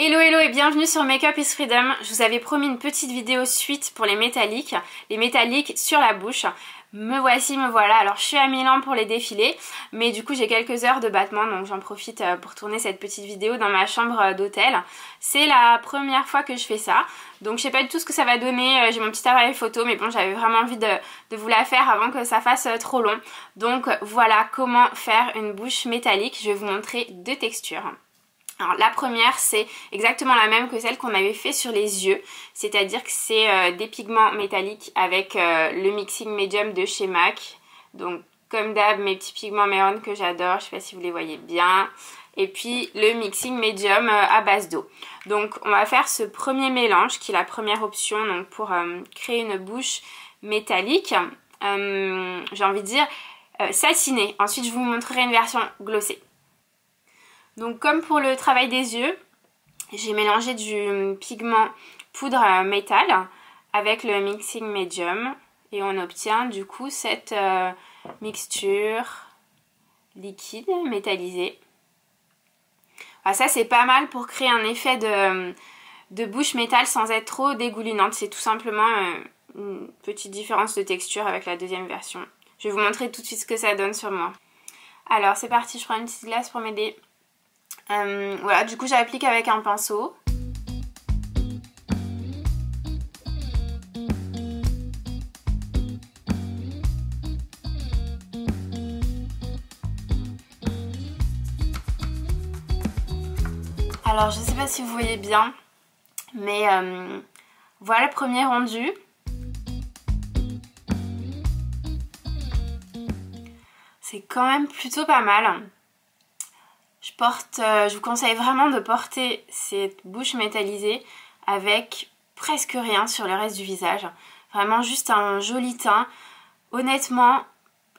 Hello hello et bienvenue sur Makeup is Freedom. Je vous avais promis une petite vidéo suite pour les métalliques sur la bouche. Me voici, me voilà. Alors je suis à Milan pour les défilés, mais du coup j'ai quelques heures de battement, donc j'en profite pour tourner cette petite vidéo dans ma chambre d'hôtel. C'est la première fois que je fais ça, donc je sais pas du tout ce que ça va donner. J'ai mon petit appareil photo, mais bon, j'avais vraiment envie de vous la faire avant que ça fasse trop long. Donc voilà comment faire une bouche métallique. Je vais vous montrer deux textures. Alors la première, c'est exactement la même que celle qu'on avait fait sur les yeux, c'est-à-dire que c'est des pigments métalliques avec le mixing medium de chez MAC. Donc comme d'hab, mes petits pigments marron que j'adore, je sais pas si vous les voyez bien. Et puis le mixing medium à base d'eau. Donc on va faire ce premier mélange qui est la première option donc pour créer une bouche métallique. J'ai envie de dire satinée. Ensuite je vous montrerai une version glossée. Donc comme pour le travail des yeux, j'ai mélangé du pigment poudre métal avec le mixing medium et on obtient du coup cette mixture liquide métallisée. Alors ça c'est pas mal pour créer un effet de bouche métal sans être trop dégoulinante. C'est tout simplement une petite différence de texture avec la deuxième version. Je vais vous montrer tout de suite ce que ça donne sur moi. Alors c'est parti, je prends une petite glace pour m'aider. Voilà, du coup j'applique avec un pinceau. Alors je sais pas si vous voyez bien, mais voilà le premier rendu. C'est quand même plutôt pas mal. Je vous conseille vraiment de porter cette bouche métallisée avec presque rien sur le reste du visage. Vraiment juste un joli teint. Honnêtement,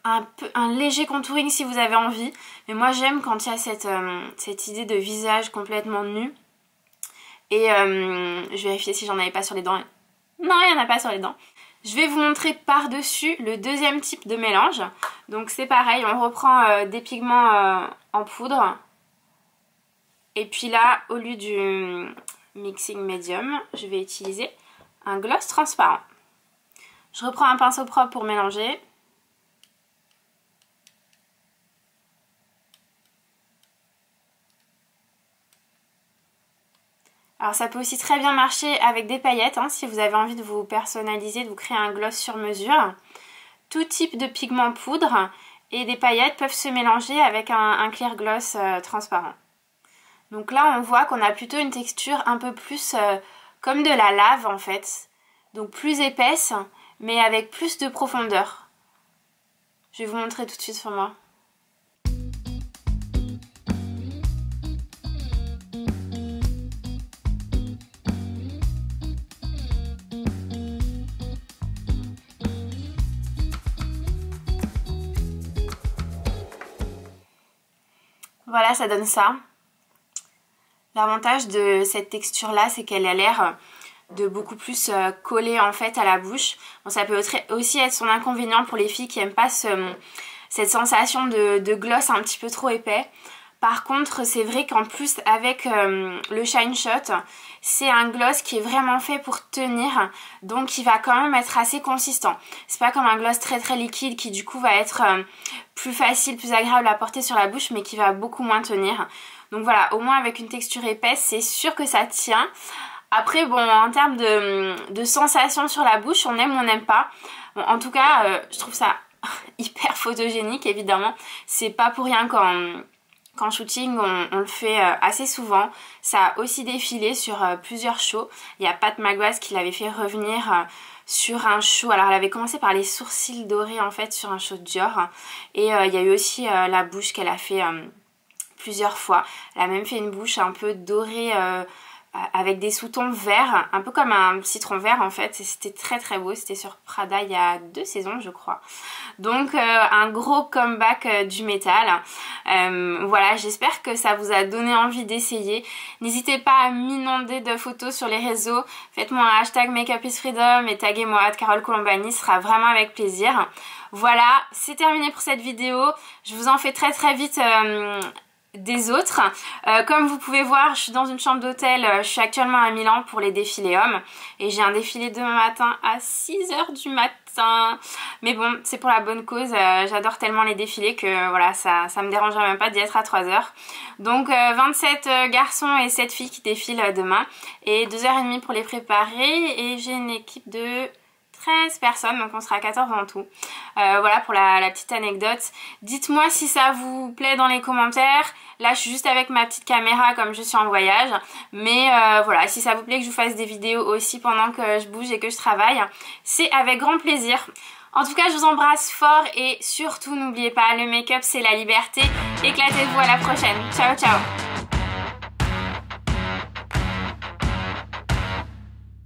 un léger contouring si vous avez envie. Mais moi j'aime quand il y a cette idée de visage complètement nu. Et je vérifie si j'en avais pas sur les dents. Non, il n'y en a pas sur les dents. Je vais vous montrer par-dessus le deuxième type de mélange. Donc c'est pareil, on reprend des pigments en poudre. Et puis là, au lieu du mixing medium, je vais utiliser un gloss transparent. Je reprends un pinceau propre pour mélanger. Alors ça peut aussi très bien marcher avec des paillettes, hein, si vous avez envie de vous personnaliser, de vous créer un gloss sur mesure. Tout type de pigment poudre et des paillettes peuvent se mélanger avec un clear gloss transparent. Donc là on voit qu'on a plutôt une texture un peu plus comme de la lave en fait. Donc plus épaisse mais avec plus de profondeur. Je vais vous montrer tout de suite sur moi. Voilà, ça donne ça. L'avantage de cette texture là, c'est qu'elle a l'air de beaucoup plus coller en fait à la bouche. Bon, ça peut aussi être son inconvénient pour les filles qui n'aiment pas cette sensation de gloss un petit peu trop épais. Par contre, c'est vrai qu'en plus avec le Shine Shot, c'est un gloss qui est vraiment fait pour tenir, donc il va quand même être assez consistant. C'est pas comme un gloss très très liquide qui du coup va être plus facile, plus agréable à porter sur la bouche, mais qui va beaucoup moins tenir. Donc voilà, au moins avec une texture épaisse, c'est sûr que ça tient. Après, bon, en termes de sensation sur la bouche, on aime ou on n'aime pas. Bon, en tout cas, je trouve ça hyper photogénique, évidemment. C'est pas pour rien qu'en shooting, on le fait assez souvent. Ça a aussi défilé sur plusieurs shows. Il y a Pat McGrath qui l'avait fait revenir sur un show. Alors, elle avait commencé par les sourcils dorés, en fait, sur un show de Dior. Et il y a eu aussi la bouche qu'elle a fait plusieurs fois. Elle a même fait une bouche un peu dorée avec des sous-tons verts, un peu comme un citron vert en fait, et c'était très très beau. C'était sur Prada il y a 2 saisons je crois. Donc un gros comeback du métal. Voilà, j'espère que ça vous a donné envie d'essayer. N'hésitez pas à m'inonder de photos sur les réseaux. Faites-moi un hashtag Makeup is Freedom et taguez-moi Carole Colombani, ce sera vraiment avec plaisir. Voilà, c'est terminé pour cette vidéo. Je vous en fais très très vite des autres. Comme vous pouvez voir, je suis dans une chambre d'hôtel, je suis actuellement à Milan pour les défilés hommes et j'ai un défilé demain matin à 6h du matin. Mais bon, c'est pour la bonne cause, j'adore tellement les défilés que voilà, ça me dérangerait même pas d'y être à 3h. Donc 27 garçons et 7 filles qui défilent demain et 2h30 pour les préparer et j'ai une équipe de 13 personnes, donc on sera 14 en tout. Voilà pour la petite anecdote. Dites-moi si ça vous plaît dans les commentaires. Là je suis juste avec ma petite caméra comme je suis en voyage. Mais voilà, si ça vous plaît que je vous fasse des vidéos aussi pendant que je bouge et que je travaille, c'est avec grand plaisir. En tout cas, je vous embrasse fort et surtout n'oubliez pas, le make-up c'est la liberté. Éclatez-vous, à la prochaine. Ciao ciao.